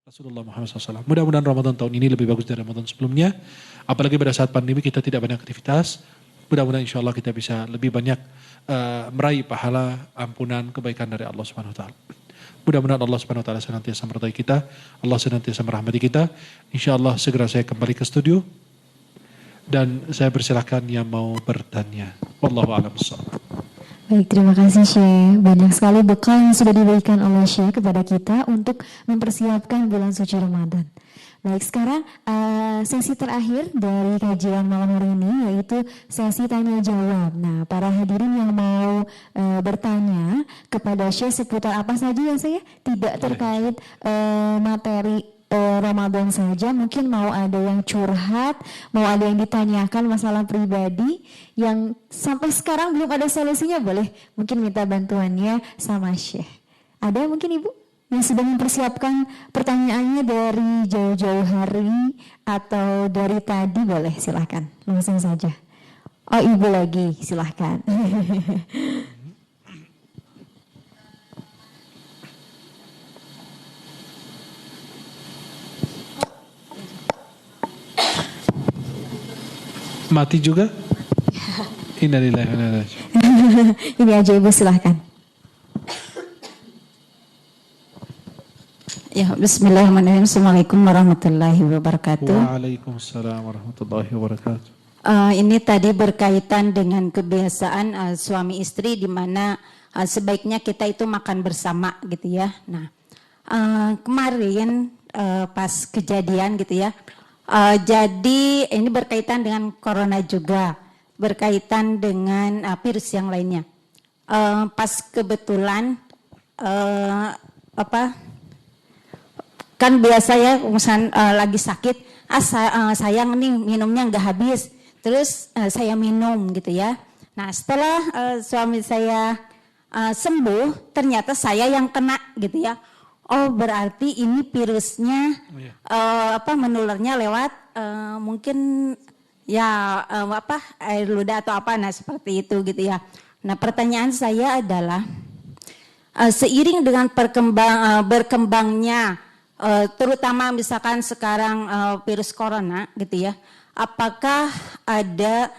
Rasulullah Muhammad SAW. Mudah-mudahan Ramadan tahun ini lebih bagus dari Ramadan sebelumnya. Apalagi pada saat pandemi kita tidak banyak aktivitas. Mudah-mudahan insya Allah kita bisa lebih banyak meraih pahala, ampunan, kebaikan dari Allah Subhanahu Wa Taala. Mudah-mudahan Allah Subhanahu Wa Taala senantiasa meridai kita. Allah senantiasa merahmati kita. Insya Allah segera saya kembali ke studio. Dan saya persilahkan yang mau bertanya. Wallahu a'lam bishawab. Baik, terima kasih Syekh. Banyak sekali bekal yang sudah diberikan oleh Syekh kepada kita untuk mempersiapkan bulan suci Ramadan. Baik, sekarang sesi terakhir dari kajian malam hari ini yaitu sesi tanya jawab. Nah, para hadirin yang mau bertanya kepada Syekh seputar apa saja ya saya tidak terkait materi Ramadan saja, mungkin mau ada yang curhat, mau ada yang ditanyakan masalah pribadi yang sampai sekarang belum ada solusinya, boleh mungkin minta bantuannya sama Syekh. Ada mungkin Ibu yang sedang mempersiapkan pertanyaannya dari jauh-jauh hari atau dari tadi, boleh silahkan langsung saja. Oh, Ibu lagi, silahkan. Mati juga? Innalillahi wa inna ilaihi raji'un. Ini aja Ibu, silahkan. Ya, bismillahirrahmanirrahim. Assalamualaikum warahmatullahi wabarakatuh. Waalaikumsalam warahmatullahi wabarakatuh. Ini tadi berkaitan dengan kebiasaan suami istri di mana sebaiknya kita itu makan bersama gitu ya. Nah, kemarin pas kejadian gitu ya. Jadi ini berkaitan dengan corona juga, berkaitan dengan virus yang lainnya. Pas kebetulan kan biasa ya, misalnya lagi sakit, sayang nih minumnya nggak habis, terus saya minum gitu ya. Nah setelah suami saya sembuh, ternyata saya yang kena gitu ya. Oh berarti ini virusnya menularnya lewat mungkin ya air ludah atau apa, nah seperti itu gitu ya. Nah pertanyaan saya adalah seiring dengan berkembangnya terutama misalkan sekarang virus corona gitu ya, apakah ada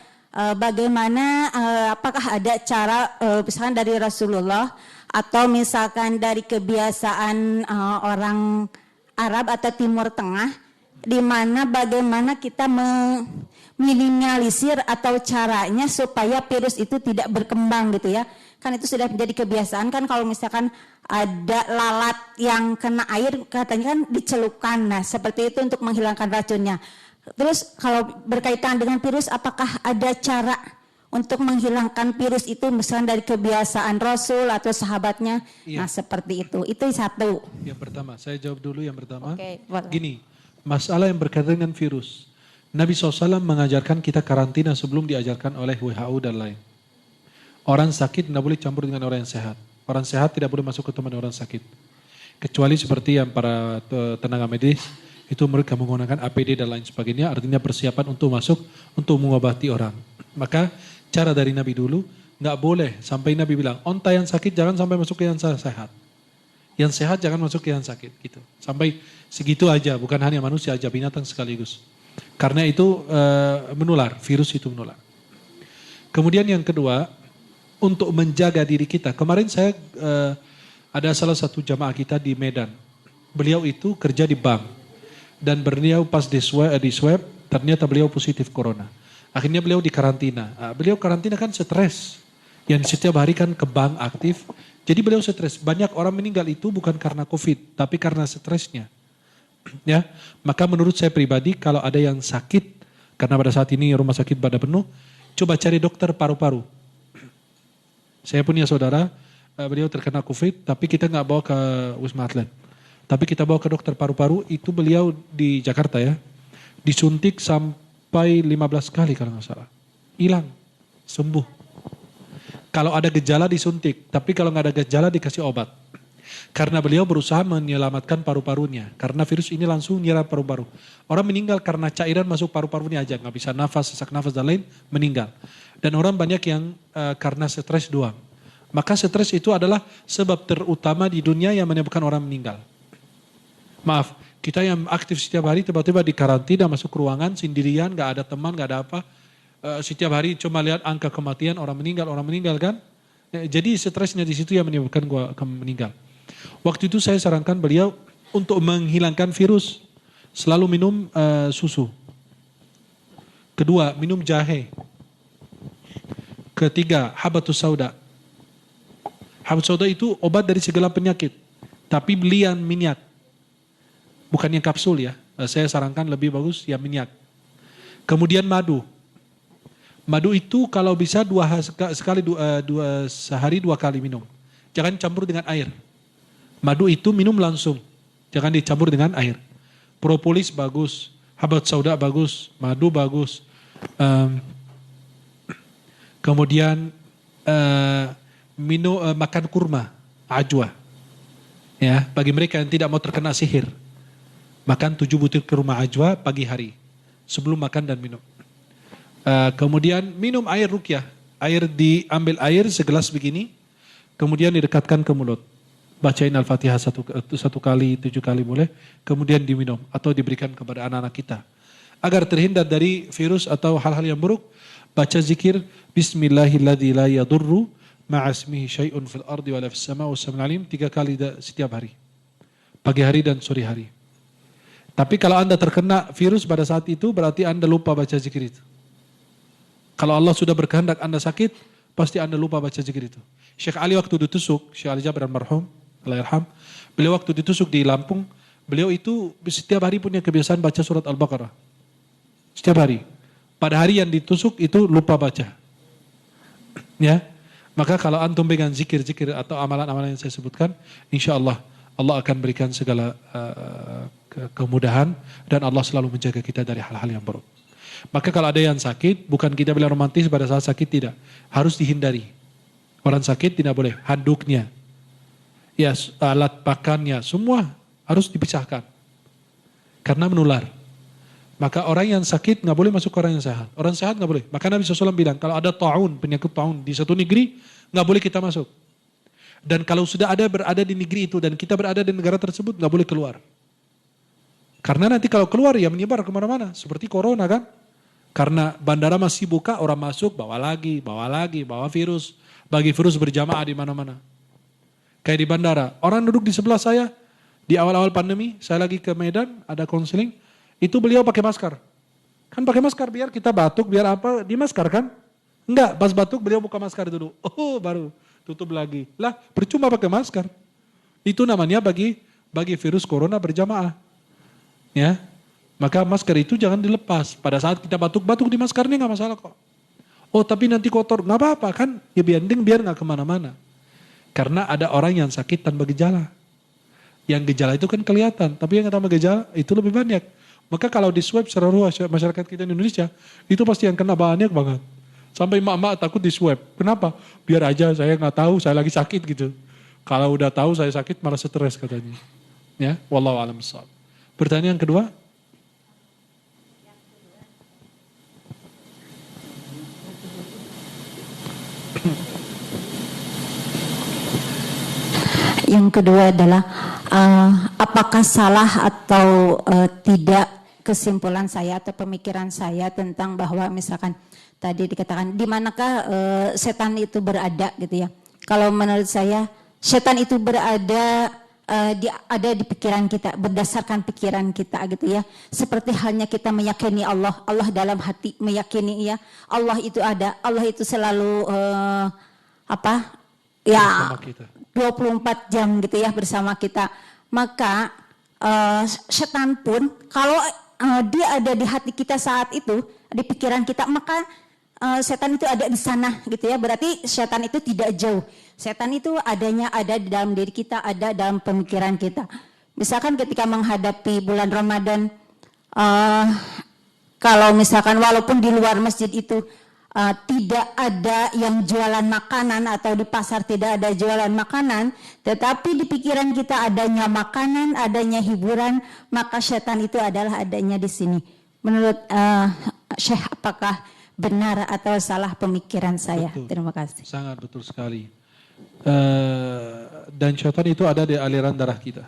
bagaimana apakah ada cara misalkan dari Rasulullah atau misalkan dari kebiasaan orang Arab atau Timur Tengah, di mana bagaimana kita meminimalisir atau caranya supaya virus itu tidak berkembang gitu ya. Kan itu sudah menjadi kebiasaan kan, kalau misalkan ada lalat yang kena air katanya kan dicelupkan, nah seperti itu untuk menghilangkan racunnya. Terus kalau berkaitan dengan virus, apakah ada cara untuk menghilangkan virus itu misalnya dari kebiasaan Rasul atau sahabatnya? Iya. Nah seperti itu satu. Yang pertama, saya jawab dulu yang pertama. Oke, gini, masalah yang berkaitan dengan virus, Nabi SAW mengajarkan kita karantina sebelum diajarkan oleh WHO dan lain. Orang sakit tidak boleh campur dengan orang yang sehat. Orang sehat tidak boleh masuk ke teman orang sakit. Kecuali seperti yang para tenaga medis, itu mereka menggunakan APD dan lain sebagainya, artinya persiapan untuk masuk, untuk mengobati orang. Maka cara dari Nabi dulu, nggak boleh sampai Nabi bilang, onta yang sakit jangan sampai masuk ke yang sehat. Yang sehat jangan masuk ke yang sakit. Gitu. Sampai segitu aja, bukan hanya manusia aja, binatang sekaligus. Karena itu menular, virus itu menular. Kemudian yang kedua, untuk menjaga diri kita. Kemarin saya ada salah satu jamaah kita di Medan. Beliau itu kerja di bank. Dan beliau pas di swab, ternyata beliau positif corona. Akhirnya beliau di karantina. Beliau karantina kan stres. Yang setiap hari kan ke bank aktif. Jadi beliau stres. Banyak orang meninggal itu bukan karena COVID, tapi karena stresnya. Ya, maka menurut saya pribadi kalau ada yang sakit, karena pada saat ini rumah sakit pada penuh, coba cari dokter paru-paru. Saya punya saudara, beliau terkena COVID, tapi kita nggak bawa ke Wisma Atlet. Tapi kita bawa ke dokter paru-paru, itu beliau di Jakarta ya, disuntik sampai 15 kali kalau nggak salah. Hilang, sembuh. Kalau ada gejala disuntik, tapi kalau nggak ada gejala dikasih obat. Karena beliau berusaha menyelamatkan paru-parunya. Karena virus ini langsung nyerang paru-paru. Orang meninggal karena cairan masuk paru-parunya aja. Nggak bisa nafas, sesak nafas dan lain, meninggal. Dan orang banyak yang karena stres doang. Maka stres itu adalah sebab terutama di dunia yang menyebabkan orang meninggal. Maaf, kita yang aktif setiap hari tiba-tiba di karantina masuk ruangan sendirian, gak ada teman, gak ada apa. Setiap hari cuma lihat angka kematian orang meninggal kan. Jadi stresnya di situ yang menyebabkan gua meninggal. Waktu itu saya sarankan beliau untuk menghilangkan virus selalu minum susu. Kedua, minum jahe. Ketiga, habatus sauda. Habatus sauda itu obat dari segala penyakit. Tapi beli yang minyak. Bukan yang kapsul ya. Saya sarankan lebih bagus yang minyak. Kemudian madu. Madu itu kalau bisa sehari 2 kali minum. Jangan campur dengan air. Madu itu minum langsung. Jangan dicampur dengan air. Propolis bagus. Habatus sauda bagus. Madu bagus. Kemudian makan kurma, ajwa. Ya, bagi mereka yang tidak mau terkena sihir, makan 7 butir kurma ajwa pagi hari sebelum makan dan minum. Kemudian minum air ruqyah, diambil air segelas begini, kemudian didekatkan ke mulut, bacain Al-Fatihah satu kali, 7 kali boleh, kemudian diminum atau diberikan kepada anak-anak kita. Agar terhindar dari virus atau hal-hal yang buruk, baca zikir Bismillahilladzi la yadurru ma'asmihi syai'un fil ardi wa la fis sama' was-sami'ul alim 3 kali setiap hari. Pagi hari dan sore hari. Tapi kalau Anda terkena virus pada saat itu berarti Anda lupa baca zikir itu. Kalau Allah sudah berkehendak Anda sakit, pasti Anda lupa baca zikir itu. Syekh Ali waktu ditusuk, Syekh Ali Jabir almarhum, Allah yarham, beliau waktu ditusuk di Lampung, beliau itu setiap hari punya kebiasaan baca surat Al-Baqarah. Setiap hari. Pada hari yang ditusuk itu lupa baca. Ya. Maka kalau antum pegang zikir-zikir atau amalan-amalan yang saya sebutkan, insya Allah Allah akan berikan segala kemudahan dan Allah selalu menjaga kita dari hal-hal yang buruk. Maka kalau ada yang sakit, bukan kita bilang romantis pada saat sakit, tidak. Harus dihindari. Orang sakit tidak boleh. Handuknya, ya alat pakannya, semua harus dipisahkan. Karena menular. Maka orang yang sakit nggak boleh masuk ke orang yang sehat. Orang sehat nggak boleh. Maka Nabi SAW bilang, kalau ada penyakit ta'un di satu negeri, nggak boleh kita masuk. Dan kalau sudah berada di negeri itu dan kita berada di negara tersebut, nggak boleh keluar. Karena nanti kalau keluar ya menyebar kemana-mana. Seperti corona kan. Karena bandara masih buka, orang masuk, bawa lagi, bawa virus. Bagi virus berjamaah di mana-mana. Kayak di bandara. Orang duduk di sebelah saya, di awal-awal pandemi, saya lagi ke Medan, ada konseling, itu beliau pakai masker. Kan pakai masker biar kita batuk, biar apa, di masker kan? Enggak, pas batuk beliau buka masker dulu. Oh, baru tutup lagi. Lah, percuma pakai masker. Itu namanya bagi virus corona berjamaah. Ya. Maka masker itu jangan dilepas. Pada saat kita batuk-batuk di maskernya nggak masalah kok. Oh tapi nanti kotor, nggak apa-apa kan? Ya biar nggak kemana-mana. Karena ada orang yang sakit tanpa gejala. Yang gejala itu kan kelihatan, tapi yang tanpa gejala itu lebih banyak. Maka kalau di swab secara luas masyarakat kita di Indonesia, itu pasti yang kena banyak banget. Sampai emak-emak takut di swab. Kenapa? Biar aja saya nggak tahu saya lagi sakit gitu. Kalau udah tahu saya sakit malah stres katanya. Ya, wallahu a'lam bishawab. Pertanyaan kedua. Yang kedua adalah apakah salah atau tidak kesimpulan saya atau pemikiran saya tentang bahwa misalkan tadi dikatakan di manakah setan itu berada gitu ya. Kalau menurut saya setan itu berada ada di pikiran kita, berdasarkan pikiran kita gitu ya. Seperti halnya kita meyakini Allah dalam hati meyakini ya Allah itu ada, Allah itu selalu ya 24 jam gitu ya bersama kita. Maka setan pun kalau dia ada di hati kita saat itu, di pikiran kita, maka setan itu ada di sana gitu ya. Berarti setan itu tidak jauh. Setan itu ada di dalam diri kita, ada dalam pemikiran kita. Misalkan ketika menghadapi bulan Ramadan, kalau misalkan walaupun di luar masjid itu tidak ada yang jualan makanan atau di pasar tidak ada jualan makanan, tetapi di pikiran kita adanya makanan, adanya hiburan, maka setan itu adalah adanya di sini. Menurut Syekh, apakah benar atau salah pemikiran saya? Betul. Terima kasih. Sangat betul sekali. Dan setan itu ada di aliran darah kita.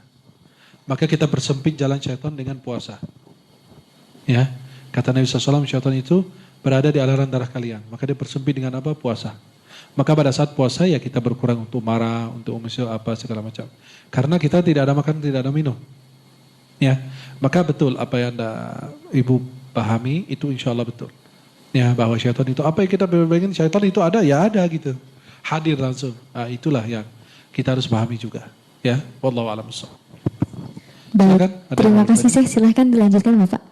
maka kita persempit jalan syaitan dengan puasa. Ya, kata Nabi SAW, syaitan itu berada di aliran darah kalian, maka dia persempit dengan apa? Puasa. Maka pada saat puasa ya kita berkurang untuk marah, untuk umusil apa segala macam. Karena kita tidak ada makan, tidak ada minum. Ya, maka betul apa yang Ibu pahami itu insya Allah betul. Ya, bahwa syaitan itu apa yang kita bayangin syaitan itu ada ya ada gitu. Hadir langsung. Nah, itulah yang kita harus pahami juga. Ya, wallahu a'lam bishawab. Baik, terima kasih Syekh. Silahkan dilanjutkan Bapak.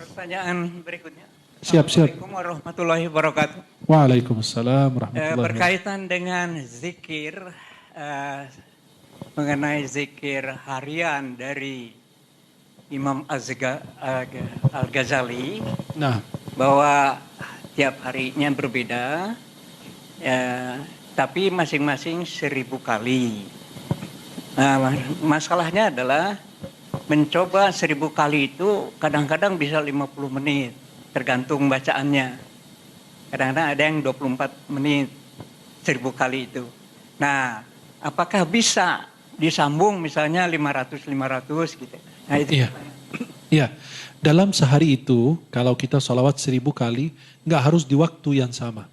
Pertanyaan berikutnya. Siap. Assalamualaikum warahmatullahi wabarakatuh. Waalaikumsalam warahmatullahi wabarakatuh. Berkaitan dengan zikir, mengenai zikir harian dari Imam Al-Ghazali, Nah, bahwa tiap harinya berbeda, tapi masing-masing 1000 kali. Nah, masalahnya adalah mencoba 1000 kali itu kadang-kadang bisa 50 menit. Tergantung bacaannya. Kadang-kadang ada yang 24 menit 1000 kali itu. Nah, apakah bisa disambung misalnya 500 gitu? Nah, itu. Iya. Dalam sehari itu, kalau kita sholawat 1000 kali, nggak harus di waktu yang sama.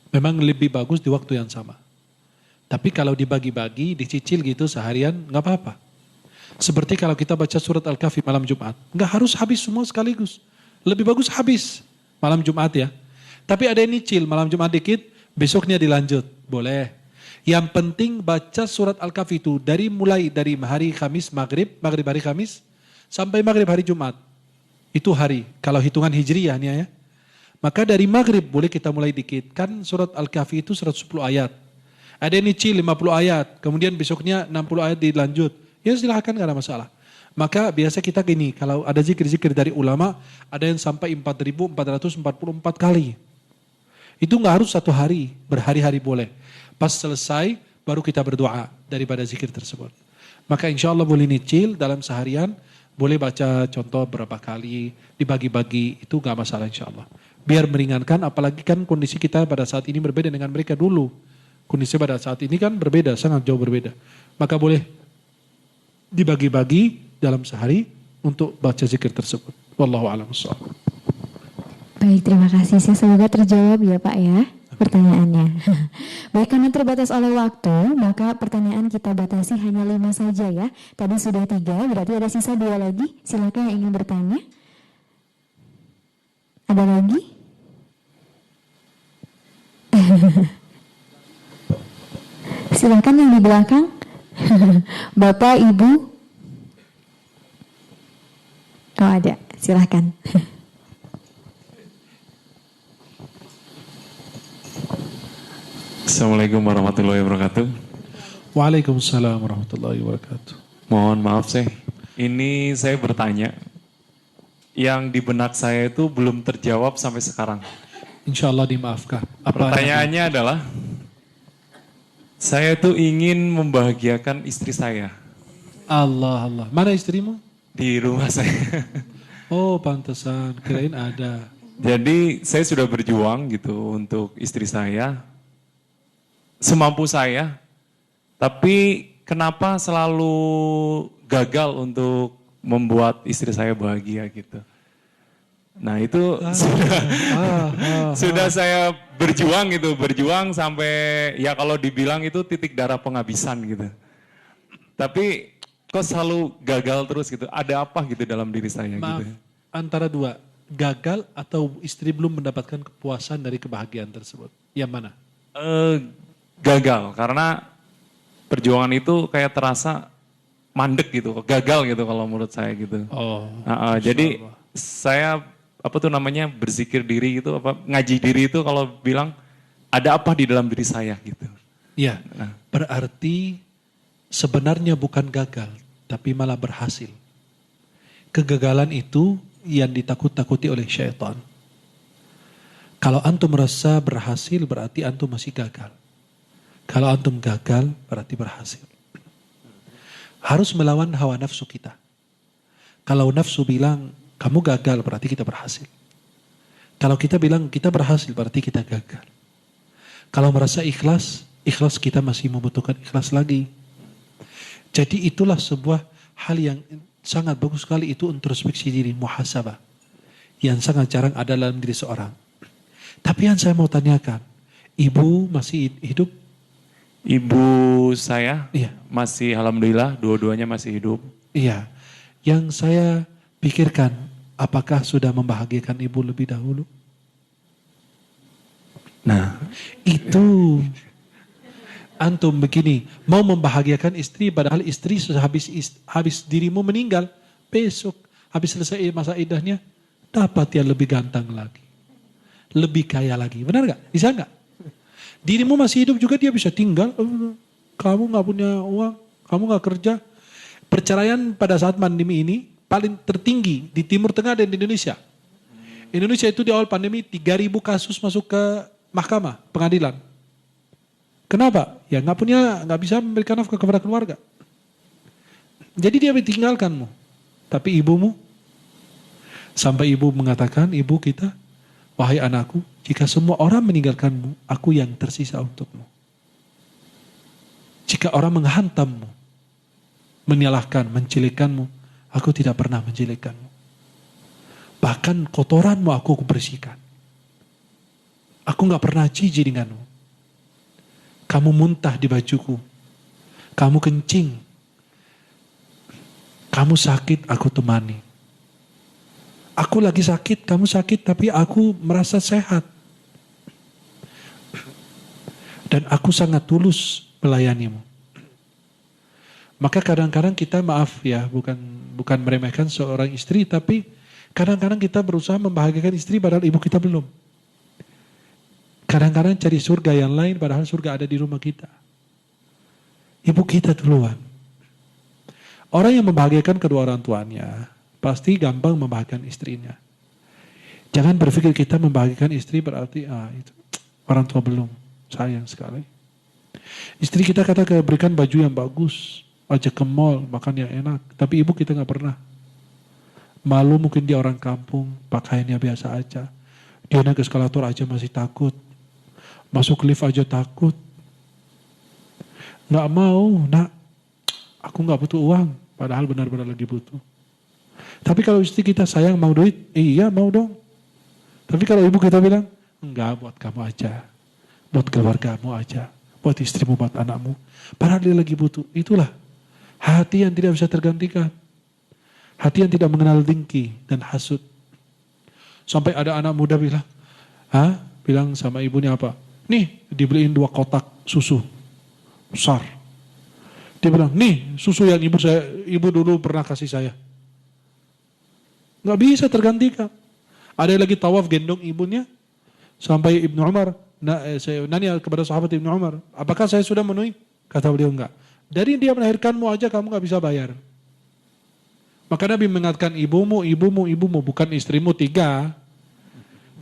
Memang lebih bagus di waktu yang sama. Tapi kalau dibagi-bagi, dicicil gitu seharian, nggak apa-apa. Seperti kalau kita baca surat Al-Kahfi malam Jumat, nggak harus habis semua sekaligus. Lebih bagus habis malam Jumat ya. Tapi ada yang nyicil malam Jumat dikit, besoknya dilanjut. Boleh. Yang penting baca surat Al-Kahfi itu mulai dari hari Kamis maghrib hari Kamis, sampai maghrib hari Jumat. Itu hari. Kalau hitungan hijriyah nih ya. Maka dari maghrib boleh kita mulai dikit. Kan surat Al-Kahfi itu 110 ayat. Ada yang nyicil 50 ayat. Kemudian besoknya 60 ayat dilanjut. Ya silahkan gak ada masalah. Maka biasa kita gini, kalau ada zikir-zikir dari ulama, ada yang sampai 4.444 kali. Itu gak harus satu hari, berhari-hari boleh. Pas selesai, baru kita berdoa daripada zikir tersebut. Maka insya Allah boleh nyicil dalam seharian, boleh baca contoh berapa kali, dibagi-bagi, itu gak masalah insya Allah. Biar meringankan, apalagi kan kondisi kita pada saat ini berbeda dengan mereka dulu. Kondisi pada saat ini kan berbeda, sangat jauh berbeda. Maka boleh dibagi-bagi dalam sehari untuk baca zikir tersebut. Wallahu a'lam bishawab. Baik, terima kasih. Semoga terjawab ya Pak ya pertanyaannya. Baik, karena terbatas oleh waktu, maka pertanyaan kita batasi hanya 5 saja ya. Tadi sudah 3, berarti ada sisa 2 lagi. Silakan yang ingin bertanya. Ada lagi? Silakan yang di belakang. Bapak, Ibu. Oh ada, silahkan. Assalamualaikum warahmatullahi wabarakatuh. Waalaikumsalam warahmatullahi wabarakatuh. Mohon maaf ini saya bertanya. Yang di benak saya itu belum terjawab sampai sekarang. Insya Allah dimaafkan. Pertanyaannya adalah, saya tuh ingin membahagiakan istri saya. Allah. Mana istrimu? Di rumah saya. Oh pantesan, kirain ada. Jadi saya sudah berjuang gitu untuk istri saya. Semampu saya. Tapi kenapa selalu gagal untuk membuat istri saya bahagia gitu. Nah itu sudah saya berjuang sampai ya kalau dibilang itu titik darah penghabisan gitu. Tapi kok selalu gagal terus gitu? Ada apa gitu dalam diri saya? Maaf, gitu? Antara dua, gagal atau istri belum mendapatkan kepuasan dari kebahagiaan tersebut? Yang mana? Gagal, karena perjuangan itu kayak terasa mandek gitu, gagal gitu kalau menurut saya gitu. Jadi saya berzikir diri gitu, ngaji diri itu kalau bilang ada apa di dalam diri saya gitu. Iya, berarti sebenarnya bukan gagal, tapi malah berhasil. Kegagalan itu yang ditakut-takuti oleh syaitan. Kalau antum merasa berhasil, berarti antum masih gagal. Kalau antum gagal, berarti berhasil. Harus melawan hawa nafsu kita. Kalau nafsu bilang, kamu gagal, berarti kita berhasil. Kalau kita bilang, kita berhasil, berarti kita gagal. Kalau merasa ikhlas kita masih membutuhkan ikhlas lagi. Jadi itulah sebuah hal yang sangat bagus sekali itu introspeksi diri, muhasabah. Yang sangat jarang ada dalam diri seorang. Tapi yang saya mau tanyakan, ibu masih hidup? Ibu saya Iya. masih alhamdulillah dua-duanya masih hidup. Iya. Yang saya pikirkan, apakah sudah membahagiakan ibu lebih dahulu? Nah, itu antum begini, mau membahagiakan istri padahal istri sudah habis dirimu meninggal, besok habis selesai masa iddahnya dapat yang lebih ganteng lagi. Lebih kaya lagi. Benar gak? Bisa gak? Dirimu masih hidup juga dia bisa tinggal. Kamu gak punya uang, kamu gak kerja. Perceraian pada saat pandemi ini paling tertinggi di Timur Tengah dan di Indonesia. Indonesia itu di awal pandemi 3.000 kasus masuk ke mahkamah, pengadilan. Kenapa? Ya nggak bisa memberikan nafkah kepada keluarga. Jadi dia ditinggalkanmu. Tapi ibumu, sampai ibu mengatakan, ibu kita, wahai anakku, jika semua orang meninggalkanmu, aku yang tersisa untukmu. Jika orang menghantammu, menyalahkan, menjelekkanmu, aku tidak pernah menjelekkanmu. Bahkan kotoranmu aku bersihkan. Aku gak pernah jijik denganmu. Kamu muntah di bajuku. Kamu kencing. Kamu sakit, aku temani. Aku lagi sakit, kamu sakit, tapi aku merasa sehat. Dan aku sangat tulus melayanimu. Maka kadang-kadang kita maaf ya, bukan meremehkan seorang istri, tapi kadang-kadang kita berusaha membahagiakan istri padahal ibu kita belum. Kadang-kadang cari surga yang lain padahal surga ada di rumah kita. Ibu kita duluan. Orang yang membahagiakan kedua orang tuanya pasti gampang membahagiakan istrinya. Jangan berpikir kita membahagiakan istri berarti itu orang tua belum, sayang sekali. Istri kita kata berikan baju yang bagus, ajak ke mall, makan yang enak, tapi ibu kita gak pernah. Malu mungkin dia orang kampung, pakaiannya biasa aja. Dia naik eskalator aja masih takut. Masuk lift aja takut. Gak mau, nak. Aku gak butuh uang. Padahal benar-benar lagi butuh. Tapi kalau istri kita sayang mau duit, iya mau dong. Tapi kalau ibu kita bilang, enggak buat kamu aja. Buat keluargamu aja. Buat istrimu, buat anakmu. Padahal dia lagi butuh. Itulah hati yang tidak bisa tergantikan. Hati yang tidak mengenal dengki dan hasut. Sampai ada anak muda bilang, bilang sama ibunya apa? Nih, dibeliin 2 kotak susu besar. Dia bilang, nih susu yang ibu dulu pernah kasih saya. Nggak bisa tergantikan. Ada yang lagi tawaf gendong ibunya. Sampai Ibnu Umar, saya nanya kepada sahabat Ibnu Umar, apakah saya sudah memenuhi? Kata beliau, enggak. Dari dia melahirkanmu aja kamu nggak bisa bayar. Maka Nabi mengatakan ibumu, bukan istrimu 3.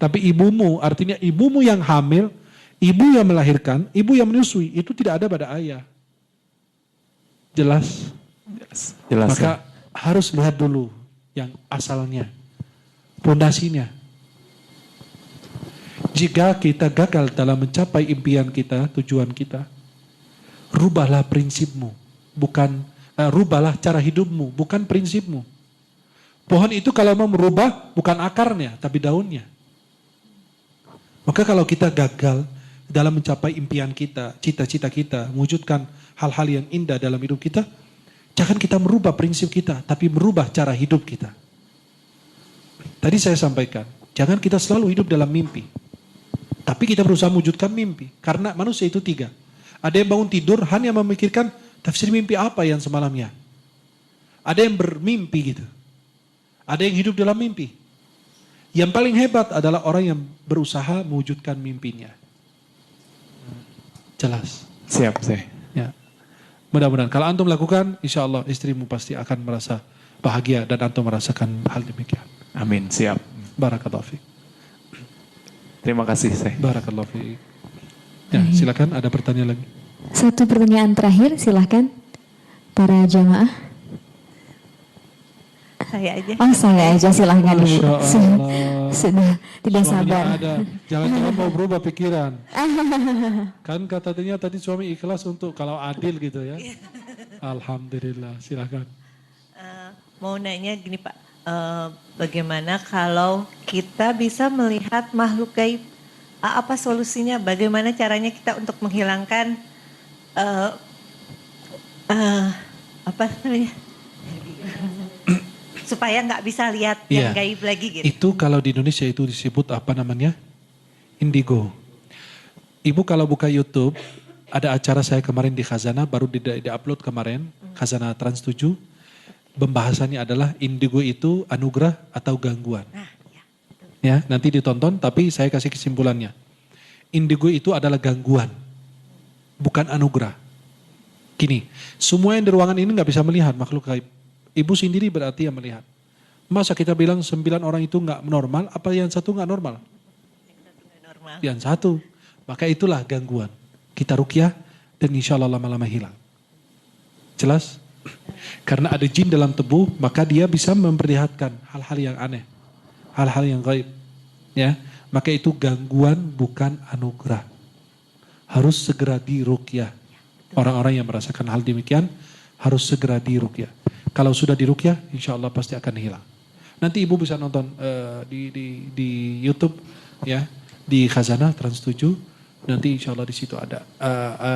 Tapi ibumu, artinya ibumu yang hamil, ibu yang melahirkan, ibu yang menyusui, itu tidak ada pada ayah. Jelas? Jelas. Maka harus lihat dulu yang asalnya, pondasinya. Jika kita gagal dalam mencapai impian kita, tujuan kita, rubahlah prinsipmu, rubahlah cara hidupmu, bukan prinsipmu. Pohon itu kalau mau merubah, bukan akarnya, tapi daunnya. Maka kalau kita gagal dalam mencapai impian kita, cita-cita kita, mewujudkan hal-hal yang indah dalam hidup kita, jangan kita merubah prinsip kita, tapi merubah cara hidup kita. Tadi saya sampaikan, jangan kita selalu hidup dalam mimpi. Tapi kita berusaha mewujudkan mimpi. Karena manusia itu 3. Ada yang bangun tidur hanya memikirkan tafsir mimpi apa yang semalamnya. Ada yang bermimpi gitu. Ada yang hidup dalam mimpi. Yang paling hebat adalah orang yang berusaha mewujudkan mimpinya. Jelas. Siap, saya. Ya. Mudah-mudahan kalau antum lakukan, insya Allah istrimu pasti akan merasa bahagia dan antum merasakan hal demikian. Amin, siap. Barakallahu fiik. Terima kasih, saya. Barakallahu fiik. Ya, silakan ada pertanyaan lagi. Satu pertanyaan terakhir, silakan para jamaah. Saya aja. Oh, saya aja, silahkan Ibu. Masya Allah. Sudah tidak Suaminya sabar. ada. Jangan-jangan mau berubah pikiran. Kan katanya tadi suami ikhlas untuk kalau adil gitu ya. Alhamdulillah, silakan. mau nanya gini Pak, bagaimana kalau kita bisa melihat makhluk gaib? Apa solusinya? Bagaimana caranya kita untuk menghilangkan apa namanya? Supaya nggak bisa lihat yang gaib lagi gitu. Itu kalau di Indonesia itu disebut apa namanya? Indigo. Ibu kalau buka YouTube, ada acara saya kemarin di Khazanah, baru di-upload kemarin, Khazanah Trans 7. Pembahasannya adalah indigo itu anugerah atau gangguan. Ya, nanti ditonton, tapi saya kasih kesimpulannya. Indigo itu adalah gangguan, bukan anugerah. Gini, semua yang di ruangan ini nggak bisa melihat makhluk gaib. Ibu sendiri berarti yang melihat. Masa kita bilang 9 orang itu nggak normal, apa yang satu nggak normal? Yang satu. Maka itulah gangguan. Kita ruqyah dan insya Allah lama-lama hilang. Jelas? Karena ada jin dalam tubuh, maka dia bisa memperlihatkan hal-hal yang aneh. Hal-hal yang gaib. Ya, maka itu gangguan bukan anugerah. Harus segera diruqyah. Orang-orang yang merasakan hal demikian harus segera diruqyah. Kalau sudah diruqyah, insya Allah pasti akan hilang. Nanti ibu bisa nonton di YouTube, ya, di Khazanah Trans 7. Nanti insya Allah di situ ada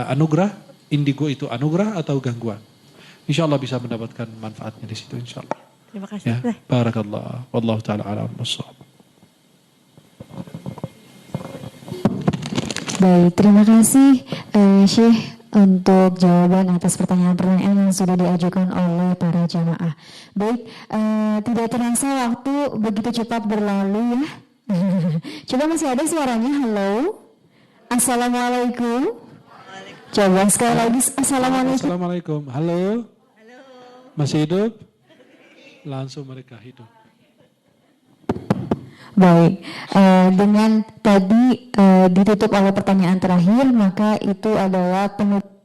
anugerah. Indigo itu anugerah atau gangguan. Insya Allah bisa mendapatkan manfaatnya di situ, insya Allah. Terima kasih. Ya, barakallah. Wallahu ta'ala a'lam bissawab. Baik, terima kasih Syekh untuk jawaban atas pertanyaan-pertanyaan yang sudah diajukan oleh para jamaah. Baik, tidak terasa waktu begitu cepat berlalu ya. Coba masih ada suaranya, halo. Assalamualaikum. Coba sekali lagi, assalamualaikum. Assalamualaikum. Halo. Masih hidup? Langsung mereka hidup. Baik, dengan tadi ditutup oleh pertanyaan terakhir, maka itu adalah penutup